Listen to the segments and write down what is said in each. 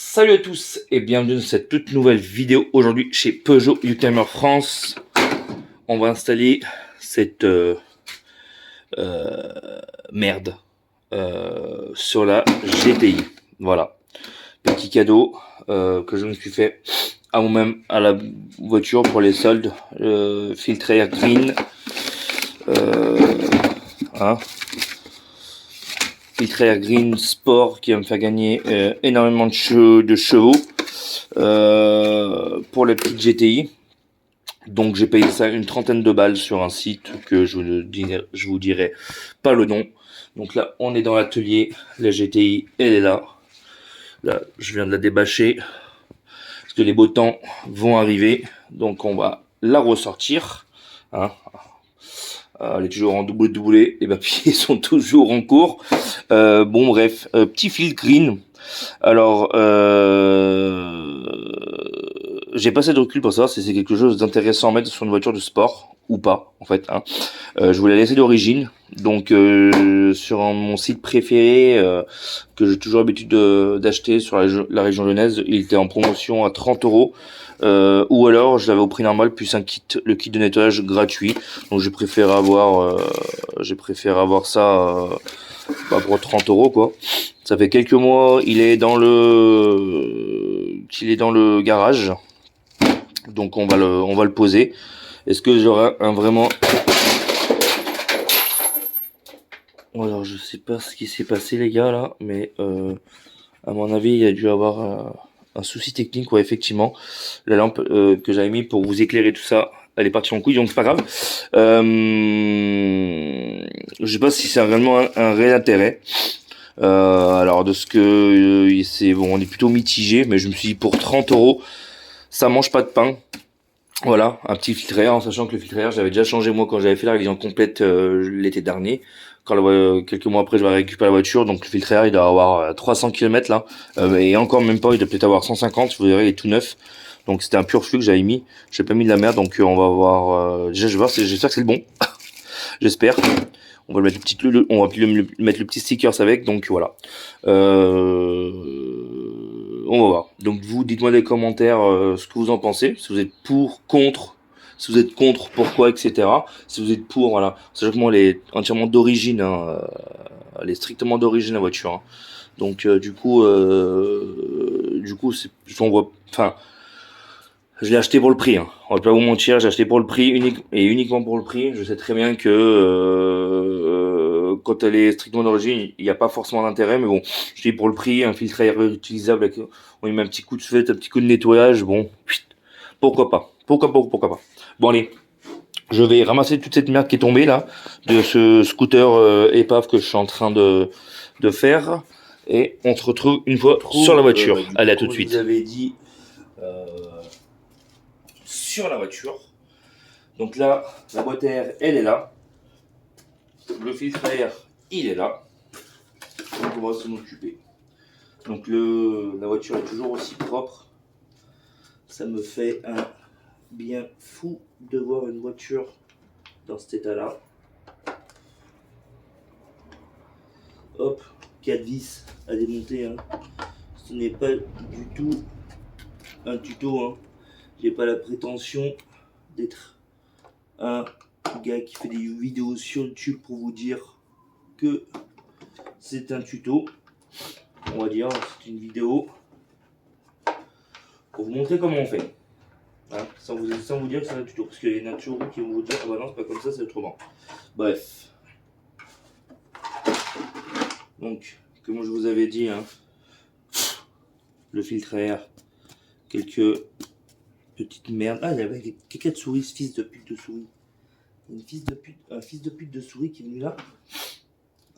Salut à tous et bienvenue dans cette toute nouvelle vidéo aujourd'hui chez Peugeot Youngtimer France. On va installer cette merde sur la GTI. Voilà, petit cadeau que je me suis fait à moi-même à la voiture pour les soldes. Filtre air green. Hein. Filtre air green sport qui va me faire gagner énormément de chevaux pour la petite GTI. Donc j'ai payé ça une trentaine de balles sur un site que je vous dirai pas le nom. Donc là on est dans l'atelier, la GTI elle est là. Là je viens de la débâcher parce que les beaux temps vont arriver. Donc on va la ressortir. Hein. Elle est toujours en double, les papiers sont toujours en cours. Bon bref, petit fil green. Alors, j'ai pas assez de recul pour savoir si c'est quelque chose d'intéressant à mettre sur une voiture de sport ou pas, en fait. Hein. Je voulais laisser d'origine, donc sur mon site préféré que j'ai toujours l'habitude d'acheter sur la région lyonnaise, il était en promotion à 30 €. Ou alors je l'avais au prix normal plus le kit de nettoyage gratuit. Donc j'ai préféré avoir ça pour 30 € quoi. Ça fait quelques mois, il est dans le garage. Donc on va le poser. Est-ce que j'aurai vraiment... Alors je sais pas ce qui s'est passé les gars là, mais à mon avis il y a dû avoir un souci technique. Ouais, effectivement, la lampe que j'avais mis pour vous éclairer tout ça, elle est partie en couille, donc c'est pas grave. Je sais pas si c'est réellement un réel intérêt. Alors de ce que c'est bon, on est plutôt mitigé, mais je me suis dit pour 30 €, ça mange pas de pain. Voilà, un petit filtre air, en sachant que le filtre air, j'avais déjà changé moi quand j'avais fait la révision complète l'été dernier. Quelques mois après, je vais récupérer la voiture, donc le filtre air, il doit avoir 300 km là, et encore même pas, il doit peut-être avoir 150, vous verrez, il est tout neuf. Donc c'était un pur flux que j'avais mis, j'ai pas mis de la merde, donc on va voir, déjà je vais voir, j'espère que c'est le bon, j'espère. On va le mettre on va mettre le petit stickers avec, donc voilà. On va voir. Donc vous, dites-moi dans les commentaires ce que vous en pensez, si vous êtes pour, contre, si vous êtes contre, pourquoi, etc. Si vous êtes pour, voilà. Sachant que moi, elle est entièrement d'origine, hein, elle est strictement d'origine la voiture. Hein. Donc du coup, enfin, je l'ai acheté pour le prix. Hein. On va pas vous mentir, j'ai acheté pour le prix uniquement pour le prix. Je sais très bien que quand elle est strictement d'origine, il n'y a pas forcément d'intérêt, mais bon, je dis pour le prix, un filtre air réutilisable, on y met un petit coup de fête, un petit coup de nettoyage, bon, pourquoi pas, pourquoi pas. Bon allez, je vais ramasser toute cette merde qui est tombée là, de ce scooter épave que je suis en train de faire, et on se retrouve une fois sur la voiture. Allez, à tout de suite. Je vous avais dit sur la voiture. Donc là, la boîte à air, elle est là. Le filtre à air, il est là. Donc on va s'en occuper. Donc la voiture est toujours aussi propre. Ça me fait un bien fou de voir une voiture dans cet état-là. Hop, 4 vis à démonter. Hein. Ce n'est pas du tout un tuto. Hein. J'ai pas la prétention d'être un gars qui fait des vidéos sur YouTube pour vous dire que c'est un tuto. On va dire, c'est une vidéo pour vous montrer comment on fait. Hein, sans vous dire que c'est un tuto. Parce qu'il y en a toujours qui vont vous dire, ah bah non, c'est pas comme ça, c'est autrement. Bref. Donc, comme je vous avais dit, hein, le filtre à air, quelques petites merdes. Ah, il y avait des caca de souris, ce fils de pute de souris. Un fils de pute de souris qui est venu là.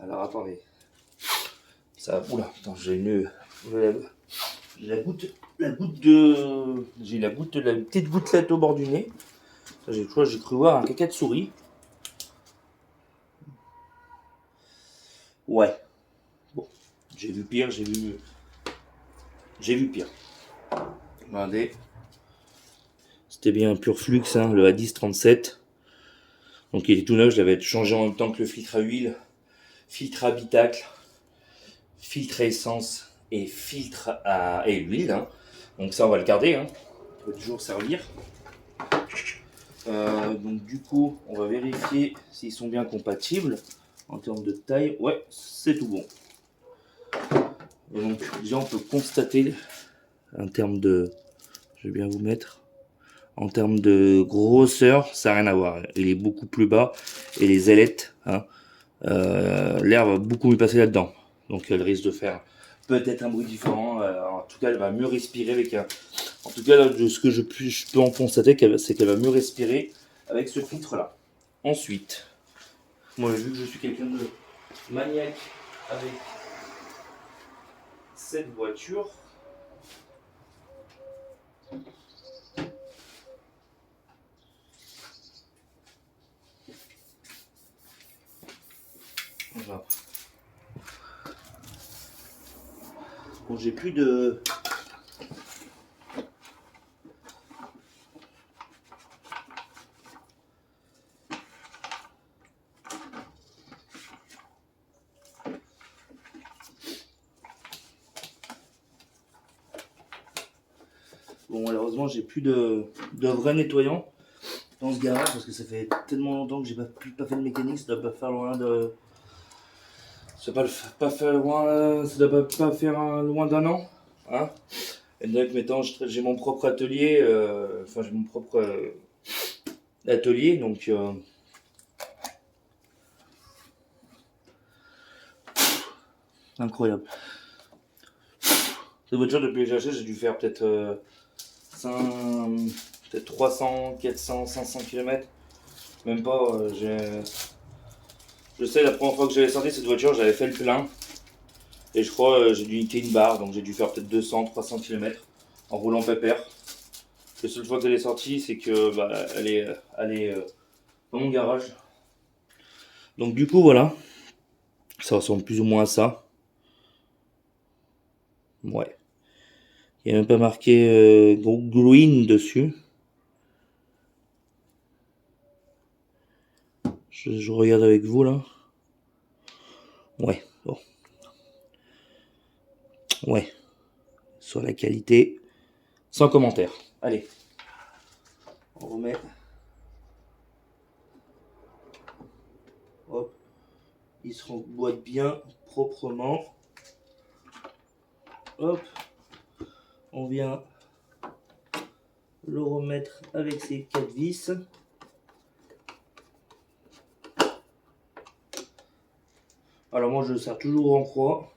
Alors attendez. Ça, oula, attends, j'ai la petite gouttelette au bord du nez. J'ai cru voir un caca de souris. Ouais. Bon, j'ai vu pire. Regardez. C'était bien un pur flux, hein, le A1037. Donc il est tout neuf, je l'avais changé en même temps que le filtre à huile, filtre à habitacle, filtre à essence et filtre et l'huile. Hein. Donc ça, on va le garder. Hein. On peut toujours servir. Donc du coup, on va vérifier s'ils sont bien compatibles en termes de taille. Ouais, c'est tout bon. Et donc déjà, on peut constater en termes de, je vais bien vous mettre, en termes de grosseur, ça n'a rien à voir. Il est beaucoup plus bas et les ailettes, hein, l'air va beaucoup mieux passer là-dedans. Donc elle risque de faire peut-être un bruit différent. En tout cas, elle va mieux respirer avec un. En tout cas, là, de ce que je peux en constater, c'est qu'elle va mieux respirer avec ce filtre-là. Ensuite, moi, vu que je suis quelqu'un de maniaque avec cette voiture, voilà. Bon, j'ai plus de. Bon, malheureusement, j'ai plus de vrai nettoyant dans ce garage parce que ça fait tellement longtemps que j'ai pas fait de mécanique. Ça doit pas faire loin de. Ça doit pas faire loin. Ça doit pas faire loin d'un an. Hein, et donc maintenant, j'ai mon propre atelier. Enfin, j'ai mon propre atelier. Donc. Incroyable. Cette voiture, depuis que j'ai acheté, j'ai dû faire peut-être peut-être 300, 400, 500 km. Même pas. Je sais, la première fois que j'avais sorti cette voiture, j'avais fait le plein. Et je crois j'ai dû niquer une barre. Donc j'ai dû faire peut-être 200, 300 km en roulant pépère. La seule fois qu'elle est sortie, c'est que elle est dans mon garage. Donc du coup, voilà. Ça ressemble plus ou moins à ça. Ouais. Il n'y a même pas marqué green dessus. Je regarde avec vous là. Ouais, bon. Ouais. Sur la qualité. Sans commentaire. Allez. On remet. Hop. Il se remboîte bien, proprement. Hop. On vient le remettre avec ses 4 vis. Alors moi je le serre toujours en croix.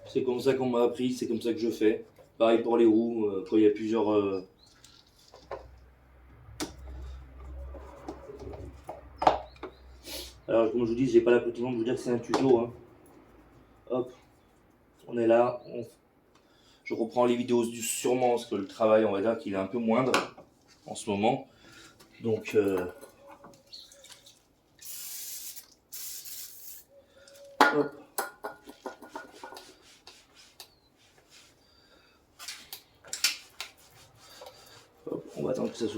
C'est comme ça qu'on m'a appris, c'est comme ça que je fais. Pareil pour les roues, quand il y a plusieurs... Alors comme je vous dis, j'ai pas la prétention de vous dire que c'est un tuto. Hein. Hop, on est là. Je reprends les vidéos sûrement parce que le travail, on va dire qu'il est un peu moindre en ce moment. Donc... Hop. Hop, on va attendre que ça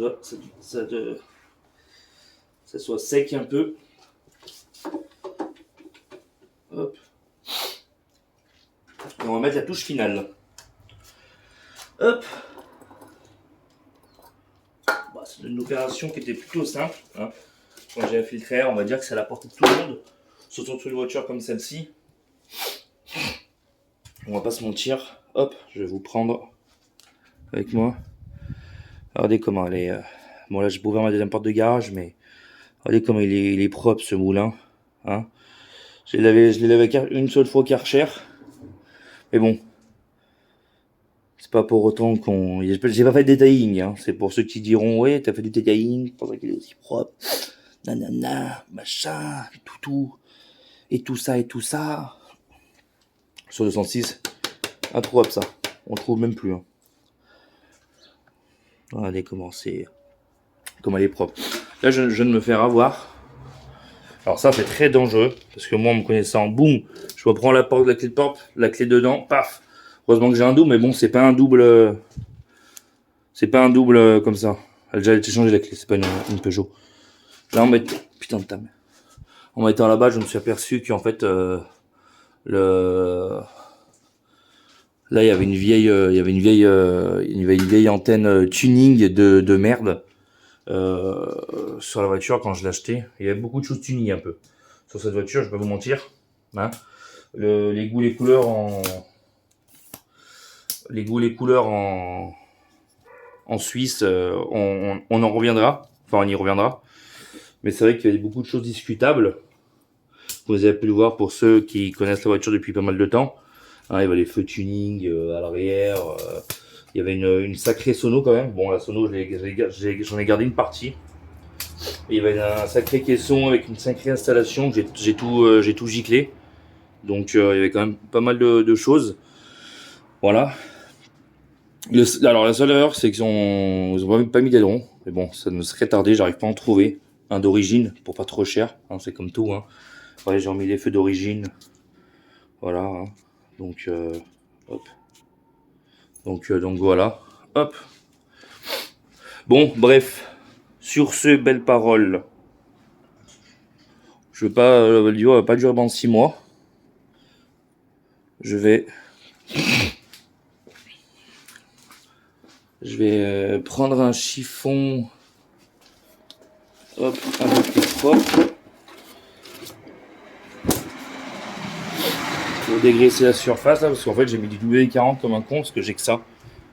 soit sec un peu. Hop. Et on va mettre la touche finale. Hop. Bah, c'est une opération qui était plutôt simple. Hein. Quand j'ai un filtre air, on va dire que c'est à la portée de tout le monde. Surtout sur une voiture comme celle-ci. On va pas se mentir. Hop, je vais vous prendre avec moi. Regardez comment elle est. Bon là, je peux ouvrir ma deuxième porte de garage, mais regardez comment il est propre ce moulin. Hein. Je l'ai lavé une seule fois Karcher. Mais bon, c'est pas pour autant qu'on. J'ai pas fait de detailing. Hein. C'est pour ceux qui diront ouais, t'as fait du detailing, pour ça qu'il est aussi propre. Nanana, machin, tout. Et tout ça et tout ça. Sur 206, introuvable ça. On le trouve même plus. Hein. Regardez comment elle est propre. Là, je viens de me faire avoir. Alors ça, c'est très dangereux. Parce que moi, en me connaissant, boum, je reprends la porte, la clé de porte, la clé dedans, paf. Heureusement que j'ai un double, mais bon, c'est pas un double. C'est pas un double comme ça. Elle a déjà été changée la clé, c'est pas une Peugeot. Là, on met. Putain de table. En mettant là-bas, je me suis aperçu qu'en fait, là, il y avait une vieille antenne tuning de merde sur la voiture quand je l'ai acheté. Il y avait beaucoup de choses tuning un peu sur cette voiture, je vais pas vous mentir. Hein. Les goûts, les couleurs en Suisse, on en reviendra. Enfin, on y reviendra. Mais c'est vrai qu'il y a beaucoup de choses discutables. Vous avez pu le voir pour ceux qui connaissent la voiture depuis pas mal de temps. Hein, il y avait les feux tuning à l'arrière. Il y avait une sacrée sono quand même. Bon, la sono, j'en ai gardé une partie. Et il y avait un sacré caisson avec une sacrée installation. J'ai tout giclé. Donc il y avait quand même pas mal de choses. Voilà. Alors la seule erreur, c'est qu'ils ont pas mis d'aileron. Mais bon, ça ne serait tardé. J'arrive pas à en trouver un d'origine pour pas trop cher. Hein, c'est comme tout. Hein. Ouais, j'ai remis les feux d'origine. Voilà. Hein. Donc, hop. Donc voilà. Hop. Bon, bref. Sur ce, belles paroles. Je veux pas, le vidéo va pas durer pendant 6 mois. Je vais prendre un chiffon. Hop, un peu plus propre. Pour dégraisser la surface là, parce qu'en fait j'ai mis du W40 comme un con parce que j'ai que ça.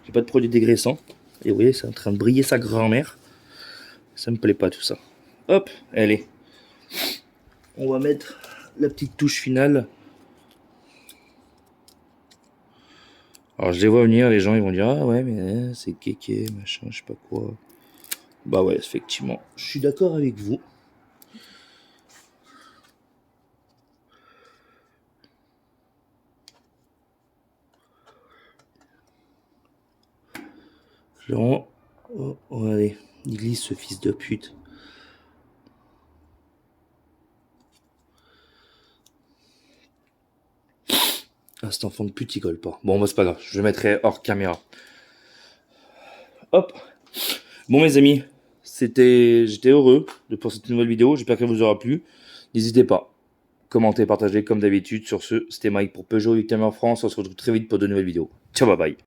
J'ai pas de produit dégraissant. Et vous voyez, c'est en train de briller sa grand-mère. Ça me plaît pas tout ça. Hop, allez. On va mettre la petite touche finale. Alors je les vois venir, les gens ils vont dire ah ouais mais c'est kéké, machin, je sais pas quoi. Bah ouais, effectivement, je suis d'accord avec vous. Genre, oh, allez, il glisse ce fils de pute. Ah, cet enfant de pute il colle pas. Bon bah c'est pas grave, je le mettrai hors caméra. Hop. Bon mes amis, j'étais heureux pour cette nouvelle vidéo, j'espère qu'elle vous aura plu. N'hésitez pas, commentez, partagez comme d'habitude. Sur ce, c'était Mike pour Peugeot 8e en France, on se retrouve très vite pour de nouvelles vidéos. Ciao, bye bye.